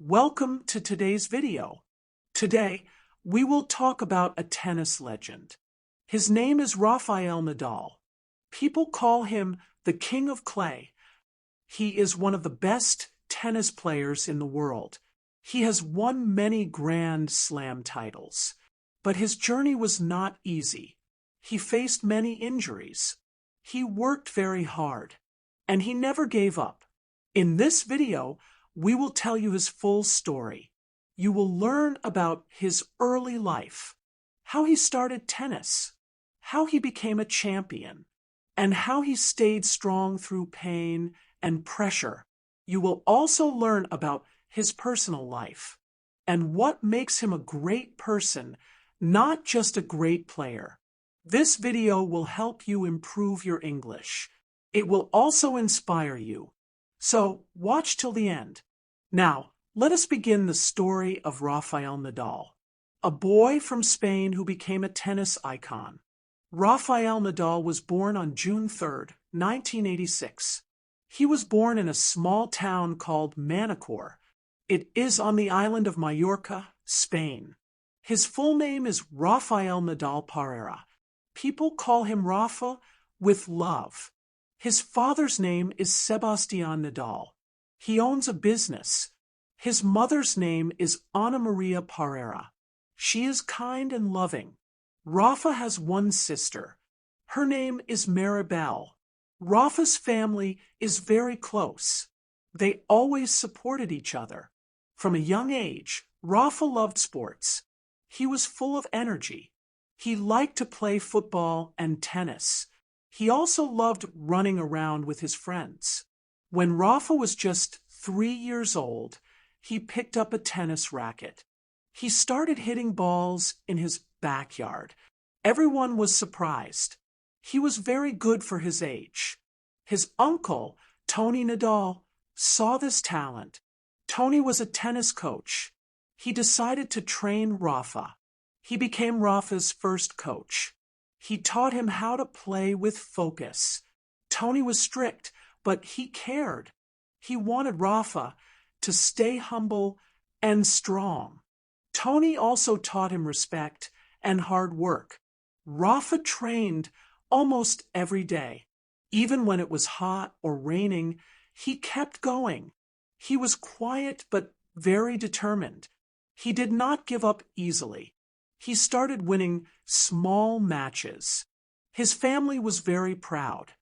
Welcome to today's video. Today, we will talk about a tennis legend. His name is Rafael Nadal. People call him the King of Clay. He is one of the best tennis players in the world. He has won many Grand Slam titles. But his journey was not easy. He faced many injuries. He worked very hard. And he never gave up. In this video, we will tell you his full story. You will learn about his early life, how he started tennis, how he became a champion, and how he stayed strong through pain and pressure. You will also learn about his personal life and what makes him a great person, not just a great player. This video will help you improve your English. It will also inspire you. So, watch till the end. Now, let us begin the story of Rafael Nadal, a boy from Spain who became a tennis icon. Rafael Nadal was born on June 3, 1986. He was born in a small town called Manacor. It is on the island of Mallorca, Spain. His full name is Rafael Nadal Parera. People call him Rafa with love. His father's name is Sebastián Nadal. He owns a business. His mother's name is Ana Maria Parera. She is kind and loving. Rafa has one sister. Her name is Maribel. Rafa's family is very close. They always supported each other. From a young age, Rafa loved sports. He was full of energy. He liked to play football and tennis. He also loved running around with his friends. When Rafa was just 3 years old, he picked up a tennis racket. He started hitting balls in his backyard. Everyone was surprised. He was very good for his age. His uncle, Tony Nadal, saw this talent. Tony was a tennis coach. He decided to train Rafa. He became Rafa's first coach. He taught him how to play with focus. Tony was strict, but he cared. He wanted Rafa to stay humble and strong. Tony also taught him respect and hard work. Rafa trained almost every day. Even when it was hot or raining, he kept going. He was quiet but very determined. He did not give up easily. He started winning small matches. His family was very proud.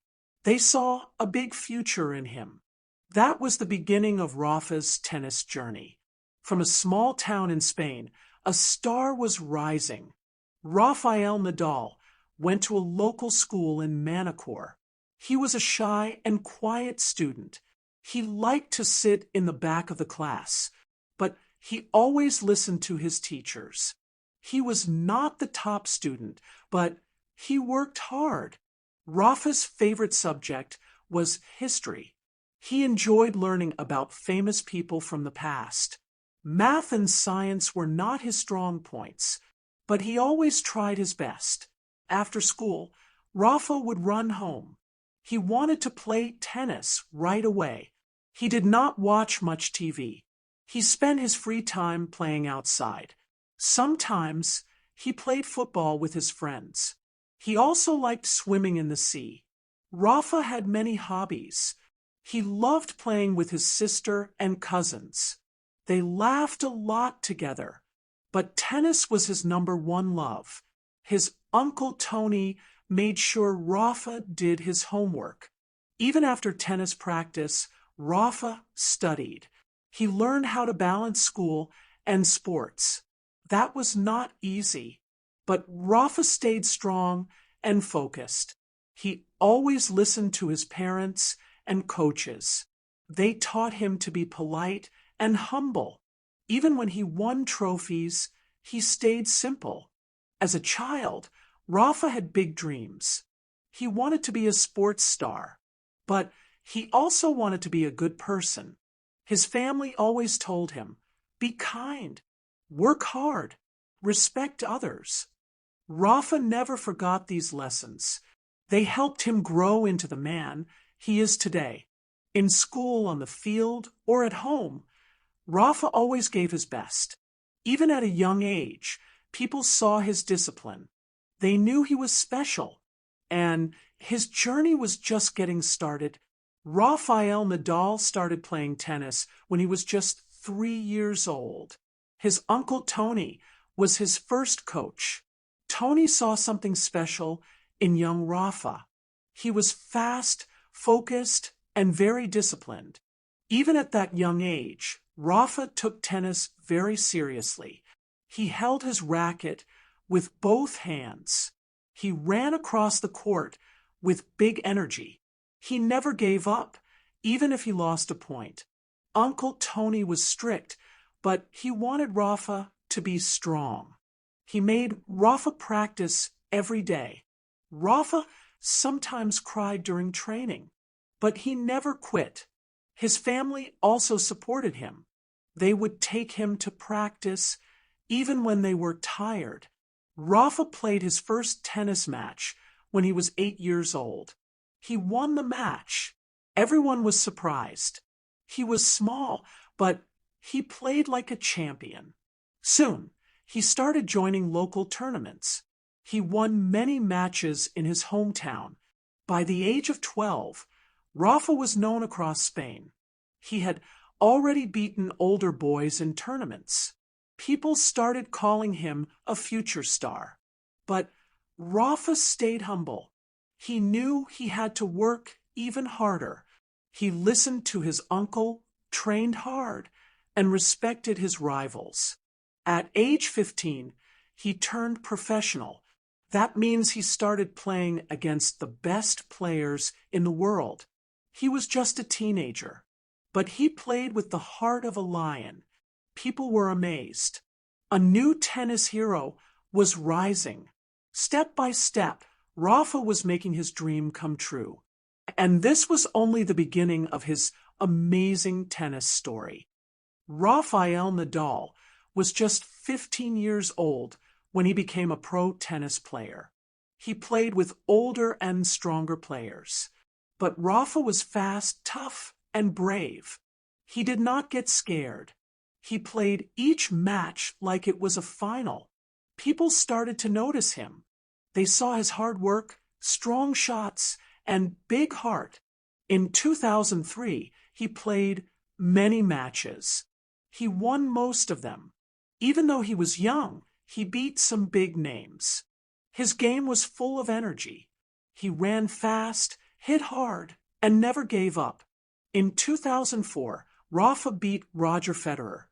They saw a big future in him. That was the beginning of Rafa's tennis journey. From a small town in Spain, a star was rising. Rafael Nadal went to a local school in Manacor. He was a shy and quiet student. He liked to sit in the back of the class, but he always listened to his teachers. He was not the top student, but he worked hard. Rafa's favorite subject was history. He enjoyed learning about famous people from the past. Math and science were not his strong points, but he always tried his best. After school, Rafa would run home. He wanted to play tennis right away. He did not watch much TV. He spent his free time playing outside. Sometimes he played football with his friends. He also liked swimming in the sea. Rafa had many hobbies. He loved playing with his sister and cousins. They laughed a lot together. But tennis was his #1 love. His uncle Tony made sure Rafa did his homework. Even after tennis practice, Rafa studied. He learned how to balance school and sports. That was not easy, but Rafa stayed strong and focused. He always listened to his parents and coaches. They taught him to be polite and humble. Even when he won trophies, he stayed simple. As a child, Rafa had big dreams. He wanted to be a sports star, but he also wanted to be a good person. His family always told him, "Be kind. Work hard. Respect others." Rafa never forgot these lessons. They helped him grow into the man he is today. In school, on the field, or at home, Rafa always gave his best. Even at a young age, people saw his discipline. They knew he was special, and his journey was just getting started. Rafael Nadal started playing tennis when he was just 3 years old. His uncle Tony was his first coach. Tony saw something special in young Rafa. He was fast, focused, and very disciplined. Even at that young age, Rafa took tennis very seriously. He held his racket with both hands. He ran across the court with big energy. He never gave up, even if he lost a point. Uncle Tony was strict, but he wanted Rafa to be strong. He made Rafa practice every day. Rafa sometimes cried during training, but he never quit. His family also supported him. They would take him to practice even when they were tired. Rafa played his first tennis match when he was 8 years old. He won the match. Everyone was surprised. He was small, but he played like a champion. Soon, he started joining local tournaments. He won many matches in his hometown. By the age of 12, Rafa was known across Spain. He had already beaten older boys in tournaments. People started calling him a future star. But Rafa stayed humble. He knew he had to work even harder. He listened to his uncle, trained hard, and respected his rivals. At age 15, he turned professional. That means he started playing against the best players in the world. He was just a teenager, but he played with the heart of a lion. People were amazed. A new tennis hero was rising. Step by step, Rafa was making his dream come true. And this was only the beginning of his amazing tennis story. Rafael Nadal was just 15 years old when he became a pro tennis player. He played with older and stronger players. But Rafa was fast, tough, and brave. He did not get scared. He played each match like it was a final. People started to notice him. They saw his hard work, strong shots, and big heart. In 2003, he played many matches. He won most of them. Even though he was young, he beat some big names. His game was full of energy. He ran fast, hit hard, and never gave up. In 2004, Rafa beat Roger Federer,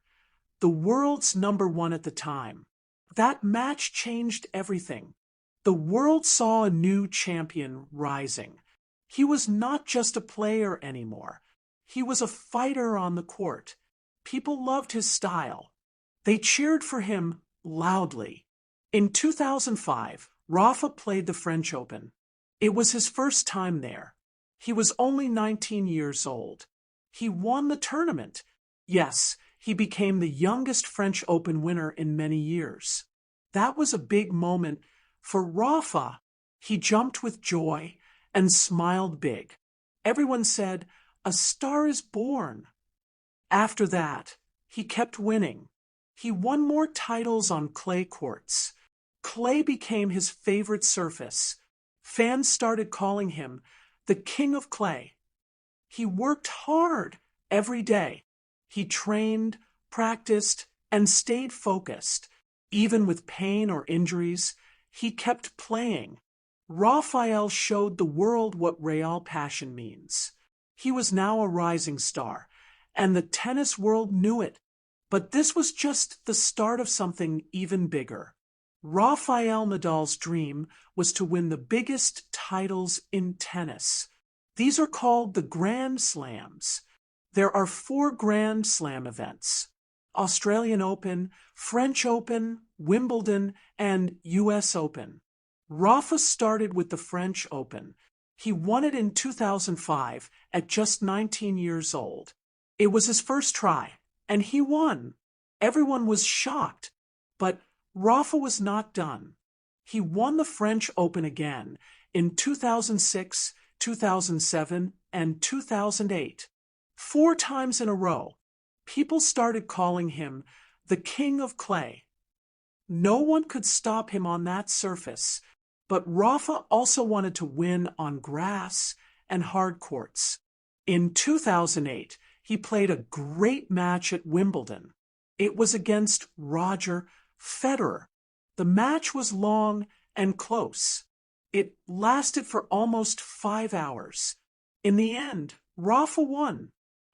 the world's #1 at the time. That match changed everything. The world saw a new champion rising. He was not just a player anymore. He was a fighter on the court. People loved his style. They cheered for him loudly. In 2005, Rafa played the French Open. It was his first time there. He was only 19 years old. He won the tournament. Yes, he became the youngest French Open winner in many years. That was a big moment for Rafa. He jumped with joy and smiled big. Everyone said, "A star is born." After that, he kept winning. He won more titles on clay courts. Clay became his favorite surface. Fans started calling him the King of Clay. He worked hard every day. He trained, practiced, and stayed focused. Even with pain or injuries, he kept playing. Rafael showed the world what real passion means. He was now a rising star, and the tennis world knew it. But this was just the start of something even bigger. Rafael Nadal's dream was to win the biggest titles in tennis. These are called the Grand Slams. There are 4 Grand Slam events: Australian Open, French Open, Wimbledon, and US Open. Rafa started with the French Open. He won it in 2005 at just 19 years old. It was his first try, and he won. Everyone was shocked, but Rafa was not done. He won the French Open again in 2006, 2007, and 2008. 4 times in a row. People started calling him the King of Clay. No one could stop him on that surface, but Rafa also wanted to win on grass and hard courts. In 2008, he played a great match at Wimbledon. It was against Roger Federer. The match was long and close. It lasted for almost 5 hours. In the end, Rafa won.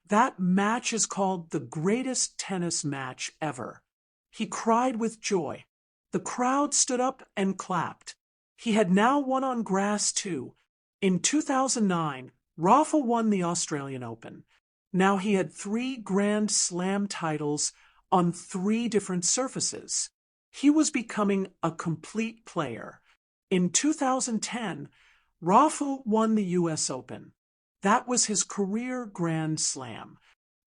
That match is called the greatest tennis match ever. He cried with joy. The crowd stood up and clapped. He had now won on grass too. In 2009, Rafa won the Australian Open. Now he had 3 Grand Slam titles on 3 different surfaces. He was becoming a complete player. In 2010, Rafa won the US Open. That was his career Grand Slam.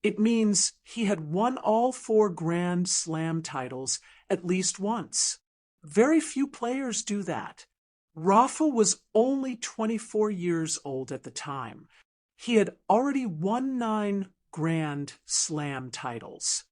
It means he had won all 4 Grand Slam titles at least once. Very few players do that. Rafa was only 24 years old at the time. He had already won 9 Grand Slam titles.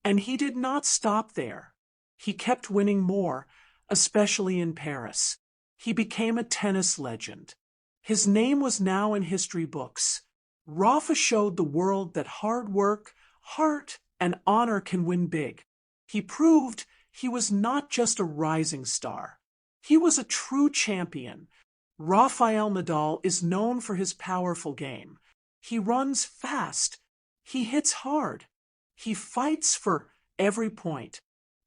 And he did not stop there. He kept winning more, especially in Paris. He became a tennis legend. His name was now in history books. Rafa showed the world that hard work, heart, and honor can win big. He proved he was not just a rising star. He was a true champion. Rafael Nadal is known for his powerful game. He runs fast. He hits hard. He fights for every point.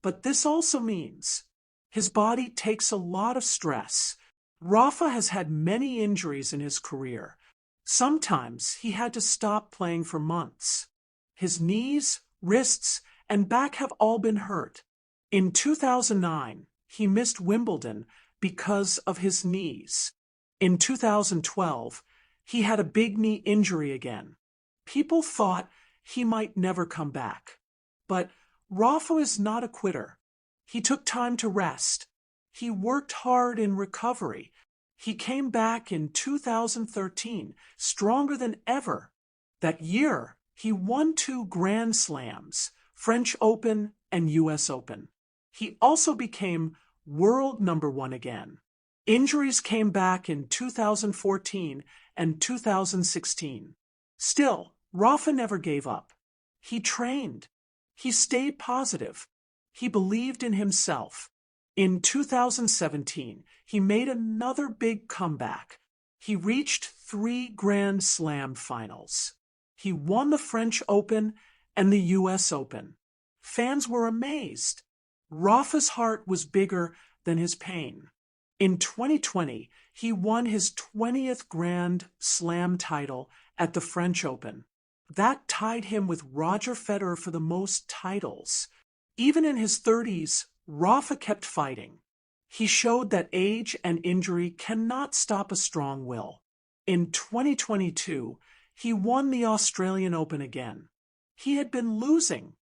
But this also means his body takes a lot of stress. Rafa has had many injuries in his career. Sometimes he had to stop playing for months. His knees, wrists, and back have all been hurt. In 2009, he missed Wimbledon because of his knees. In 2012, he had a big knee injury again. People thought he might never come back. But Rafa is not a quitter. He took time to rest. He worked hard in recovery. He came back in 2013, stronger than ever. That year, he won 2 Grand Slams, French Open and US Open. He also became world #1 again. Injuries came back in 2014 and 2016. Still, Rafa never gave up. He trained. He stayed positive. He believed in himself. In 2017, he made another big comeback. He reached 3 Grand Slam finals. He won the French Open and the US Open. Fans were amazed. Rafa's heart was bigger than his pain. In 2020, he won his 20th Grand Slam title at the French Open. That tied him with Roger Federer for the most titles. Even in his 30s, Rafa kept fighting. He showed that age and injury cannot stop a strong will. In 2022, he won the Australian Open again. He had been losing.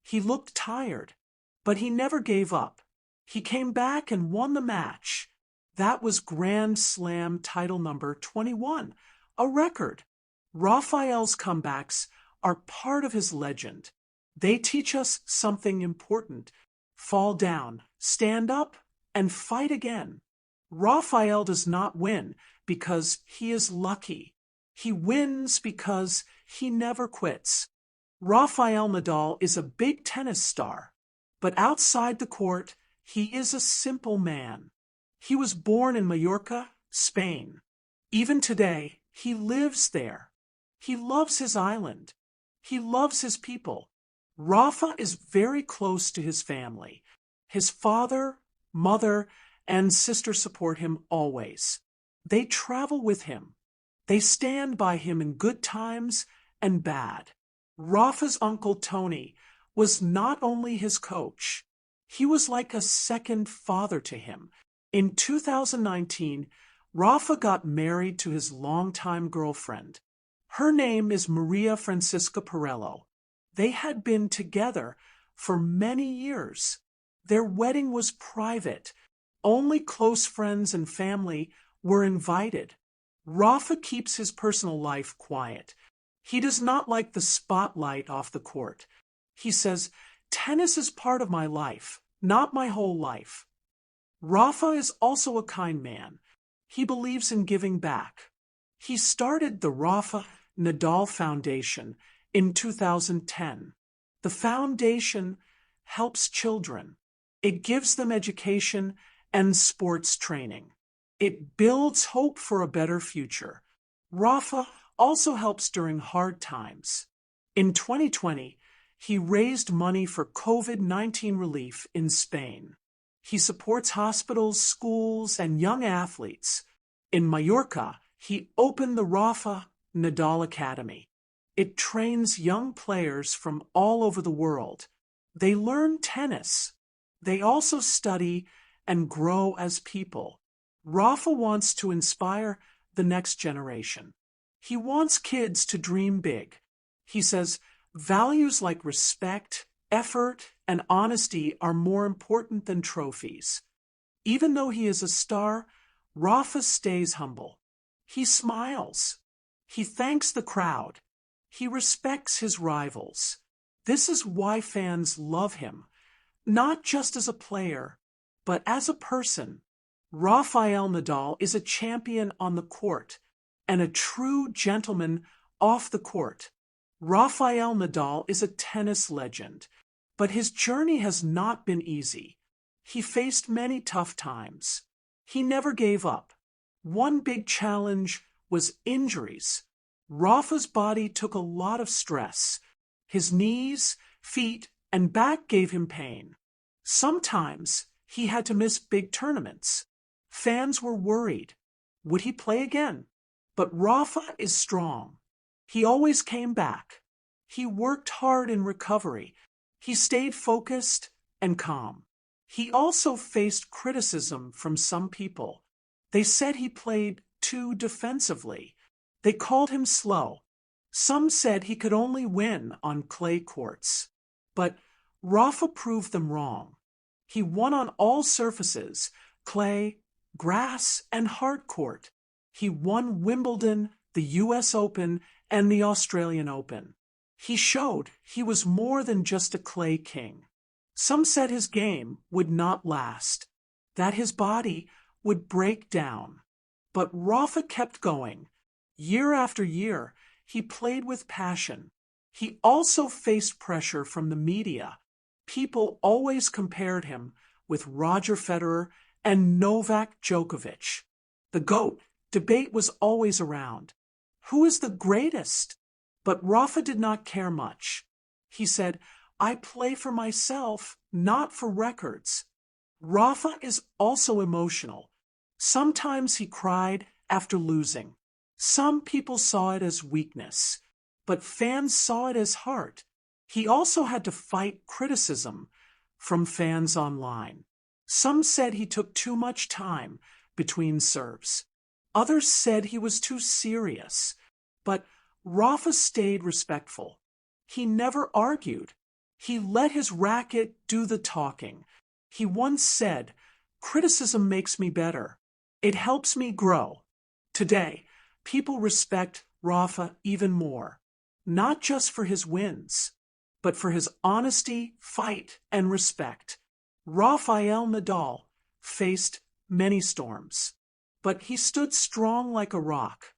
He looked tired, but he never gave up. He came back and won the match. That was Grand Slam title number 21, a record. Rafael's comebacks are part of his legend. They teach us something important. Fall down, stand up, and fight again. Rafael does not win because he is lucky. He wins because he never quits. Rafael Nadal is a big tennis star, but outside the court, he is a simple man. He was born in Mallorca, Spain. Even today, he lives there. He loves his island. He loves his people. Rafa is very close to his family. His father, mother, and sister support him always. They travel with him. They stand by him in good times and bad. Rafa's uncle Tony was not only his coach, he was like a second father to him. In 2019, Rafa got married to his longtime girlfriend. Her name is Maria Francisca Perello. They had been together for many years. Their wedding was private. Only close friends and family were invited. Rafa keeps his personal life quiet. He does not like the spotlight off the court. He says, tennis is part of my life, not my whole life. Rafa is also a kind man. He believes in giving back. He started the Rafa Nadal Foundation in 2010. The foundation helps children. It gives them education and sports training. It builds hope for a better future. Rafa also helps during hard times. In 2020, he raised money for COVID-19 relief in Spain. He supports hospitals, schools, and young athletes. In Mallorca, he opened the Rafa Nadal Academy. It trains young players from all over the world. They learn tennis. They also study and grow as people. Rafa wants to inspire the next generation. He wants kids to dream big. He says values like respect, effort, and honesty are more important than trophies. Even though he is a star, Rafa stays humble. He smiles. He thanks the crowd. He respects his rivals. This is why fans love him, not just as a player, but as a person. Rafael Nadal is a champion on the court and a true gentleman off the court. Rafael Nadal is a tennis legend, but his journey has not been easy. He faced many tough times. He never gave up. One big challenge was injuries. Rafa's body took a lot of stress. His knees, feet, and back gave him pain. Sometimes he had to miss big tournaments. Fans were worried. Would he play again? But Rafa is strong. He always came back. He worked hard in recovery. He stayed focused and calm. He also faced criticism from some people. They said he played too defensively. They called him slow. Some said he could only win on clay courts. But Rafa proved them wrong. He won on all surfaces, clay, grass, and hard court. He won Wimbledon, the US Open, and the Australian Open. He showed he was more than just a clay king. Some said his game would not last, that his body would break down. But Rafa kept going. Year after year, he played with passion. He also faced pressure from the media. People always compared him with Roger Federer and Novak Djokovic. The GOAT debate was always around. Who is the greatest? But Rafa did not care much. He said, I play for myself, not for records. Rafa is also emotional. Sometimes he cried after losing. Some people saw it as weakness, but fans saw it as heart. He also had to fight criticism from fans online. Some said he took too much time between serves. Others said he was too serious. But Rafa stayed respectful. He never argued. He let his racket do the talking. He once said, criticism makes me better. It helps me grow. Today, people respect Rafa even more, not just for his wins, but for his honesty, fight, and respect. Rafael Nadal faced many storms, but he stood strong like a rock.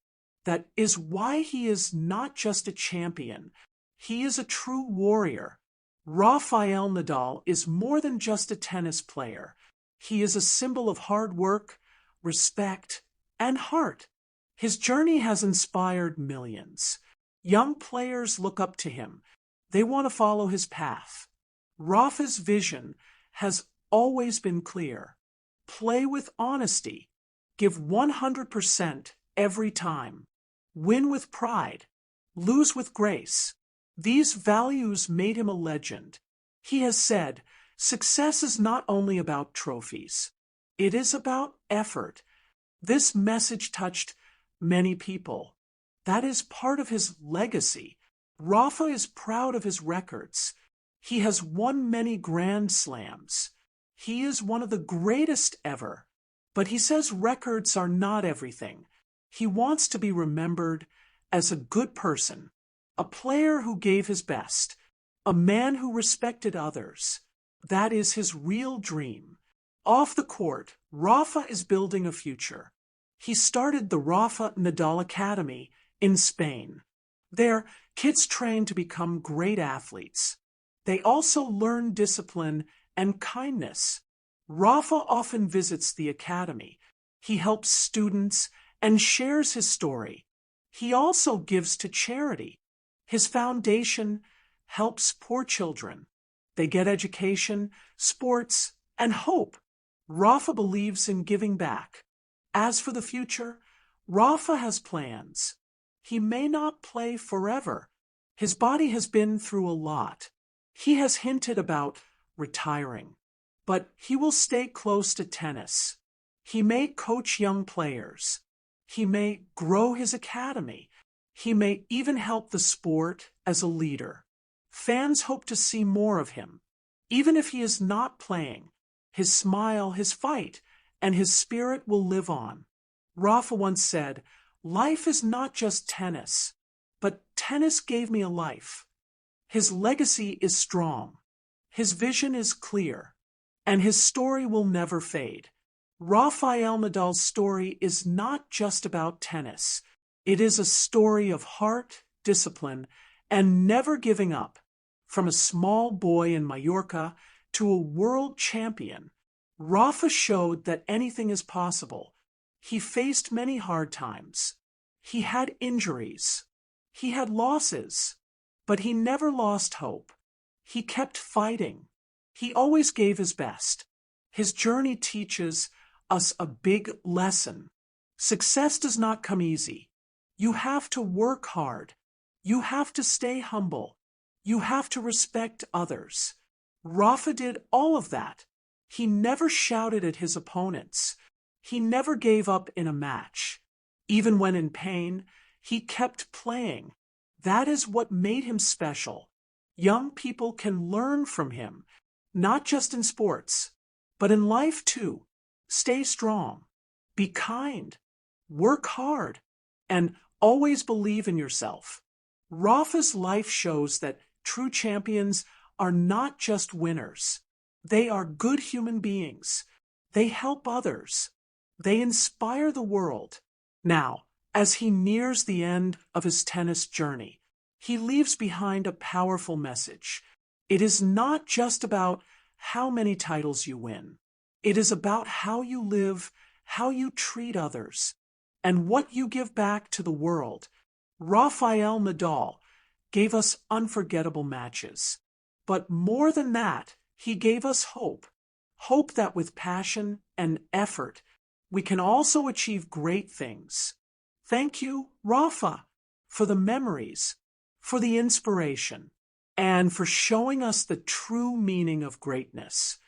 That is why he is not just a champion. He is a true warrior. Rafael Nadal is more than just a tennis player. He is a symbol of hard work, respect, and heart. His journey has inspired millions. Young players look up to him. They want to follow his path. Rafa's vision has always been clear. Play with honesty. Give 100% every time. Win with pride. Lose with grace. These values made him a legend. He has said, success is not only about trophies. It is about effort. This message touched many people. That is part of his legacy. Rafa is proud of his records. He has won many Grand Slams. He is one of the greatest ever. But he says records are not everything. He wants to be remembered as a good person, a player who gave his best, a man who respected others. That is his real dream. Off the court, Rafa is building a future. He started the Rafa Nadal Academy in Spain. There, kids train to become great athletes. They also learn discipline and kindness. Rafa often visits the academy. He helps students and shares his story. He also gives to charity. His foundation helps poor children. They get education, sports, and hope. Rafa believes in giving back. As for the future, Rafa has plans. He may not play forever. His body has been through a lot. He has hinted about retiring, but he will stay close to tennis. He may coach young players. He may grow his academy. He may even help the sport as a leader. Fans hope to see more of him. Even if he is not playing, his smile, his fight, and his spirit will live on. Rafa once said, "Life is not just tennis, but tennis gave me a life." His legacy is strong. His vision is clear, and his story will never fade. Rafael Nadal's story is not just about tennis. It is a story of heart, discipline, and never giving up. From a small boy in Mallorca to a world champion, Rafa showed that anything is possible. He faced many hard times. He had injuries. He had losses. But he never lost hope. He kept fighting. He always gave his best. His journey teaches us a big lesson. Success does not come easy. You have to work hard. You have to stay humble. You have to respect others. Rafa did all of that. He never shouted at his opponents. He never gave up in a match. Even when in pain, he kept playing. That is what made him special. Young people can learn from him, not just in sports, but in life too. Stay strong, be kind, work hard, and always believe in yourself. Rafa's life shows that true champions are not just winners. They are good human beings. They help others. They inspire the world. Now, as he nears the end of his tennis journey, he leaves behind a powerful message. It is not just about how many titles you win. It is about how you live, how you treat others, and what you give back to the world. Rafael Nadal gave us unforgettable matches. But more than that, he gave us hope. Hope that with passion and effort, we can also achieve great things. Thank you, Rafa, for the memories, for the inspiration, and for showing us the true meaning of greatness.